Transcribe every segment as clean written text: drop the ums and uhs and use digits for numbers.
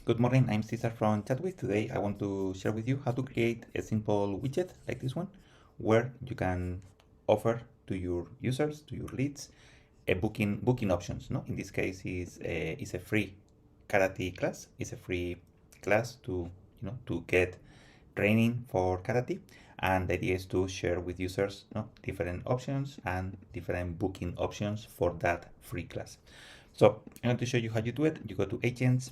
Good morning, I'm Cesar from Chatwith. Today I want to share with you how to create a simple widget like this one, where you can offer to your users, to your leads, a booking options. No, in this case is a free karate class. It's a free class to get training for karate, and the idea is to share with users different options and different booking options for that free class. So I'm going to show you how you do it. You go to agents,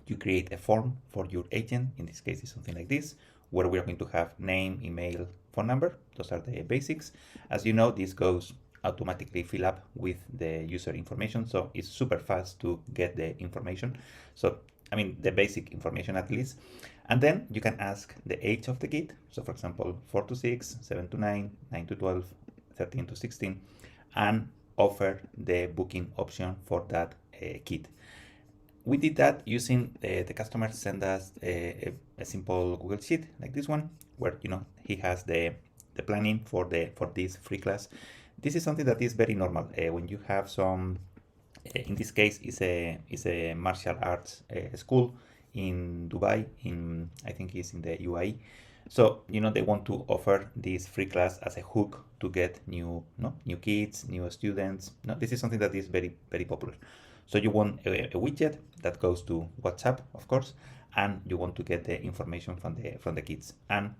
you create a form for your agent. In this case, it's something like this, where we are going to have name, email, phone number. Those are the basics. As you know, this goes automatically fill up with the user information, so it's super fast to get the information. So I mean the basic information at least. And then you can ask the age of the kid. So for example, 4 to 6, 7 to 9, 9 to 12, 13 to 16, and offer the booking option for that kid. We did that using the customer send us a simple Google Sheet like this one, where he has the planning for this free class. This is something that is very normal when you have some. In this case, is a martial arts school in Dubai. I think it's in the UAE. So they want to offer this free class as a hook to get new kids, new students. This is something that is very very popular. So you want a widget that goes to WhatsApp, of course, and you want to get the information from the kids. And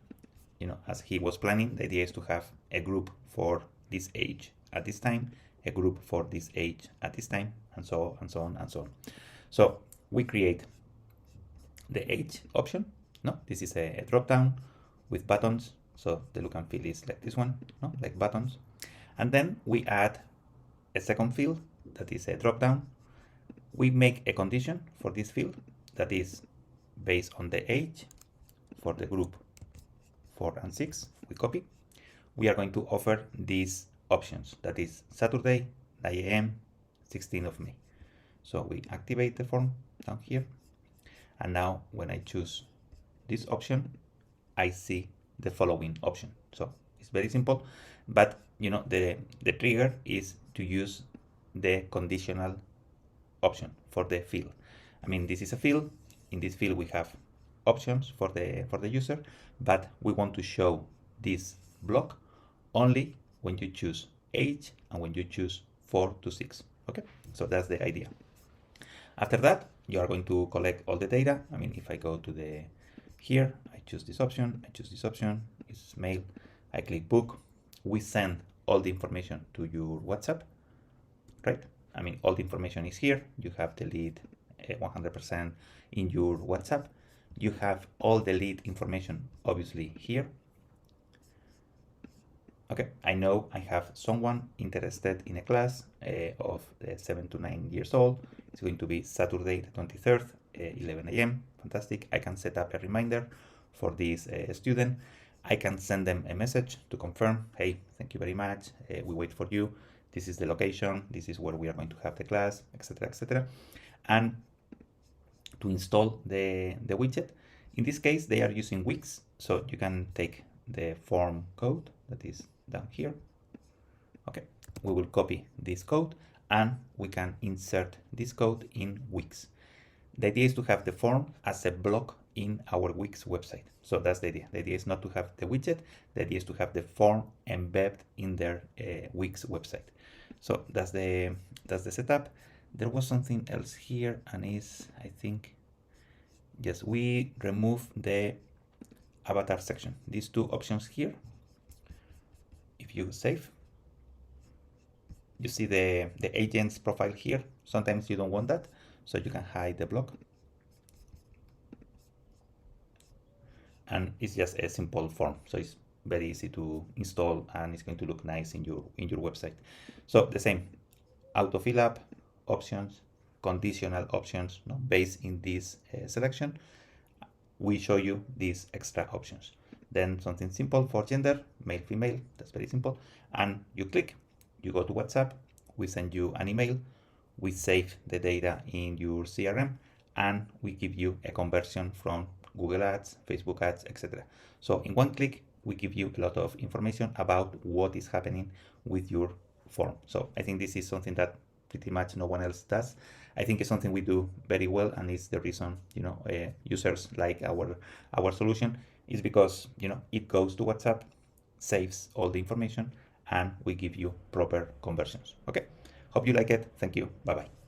as he was planning, the idea is to have a group for this age at this time, a group for this age at this time, and so on and so on. So we create the age option. This is a drop down with buttons. So the look and feel is like this one, like buttons. And then we add a second field that is a drop down. We make a condition for this field that is based on the age for the group 4 and 6. We copy. We are going to offer these options, that is Saturday, 9 a.m., 16th of May. So we activate the form down here. And now when I choose this option, I see the following option. So it's very simple, but the trigger is to use the conditional option for the field. I mean, this is a field. In this field we have options for the user, but we want to show this block only when you choose age and when you choose 4 to 6. Okay, so that's the idea. After that, you are going to collect all the data. I mean, if I go to here, I choose this option, it's mail, I click book, we send all the information to your WhatsApp, right? I mean, all the information is here. You have the lead 100% in your WhatsApp. You have all the lead information, obviously, here. Okay, I know I have someone interested in a class of 7 to 9 years old. It's going to be Saturday the 23rd, 11 a.m. Fantastic. I can set up a reminder for this student. I can send them a message to confirm, hey, thank you very much. We wait for you. This is the location. This is where we are going to have the class, etc., etc. And to install the widget, in this case, they are using Wix. So you can take the form code that is down here. Okay, we will copy this code and we can insert this code in Wix. The idea is to have the form as a block in our Wix website. So that's the idea. The idea is not to have the widget. The idea is to have the form embedded in their Wix website. So that's the setup. There was something else here, and I think, yes, we remove the avatar section. These two options here. If you save, you see the agent's profile here. Sometimes you don't want that, so you can hide the block. And it's just a simple form, so it's very easy to install and it's going to look nice in your website. So the same, auto fill up options, conditional options, based in this selection. We show you these extra options. Then something simple for gender, male, female, that's very simple. And you click, you go to WhatsApp, we send you an email, we save the data in your CRM, and we give you a conversion from Google Ads, Facebook Ads, etc. So in one click, we give you a lot of information about what is happening with your form. So I think this is something that pretty much no one else does. I think it's something we do very well, and it's the reason, users like our solution, is because, it goes to WhatsApp, saves all the information, and we give you proper conversions. Okay, hope you like it. Thank you. Bye bye.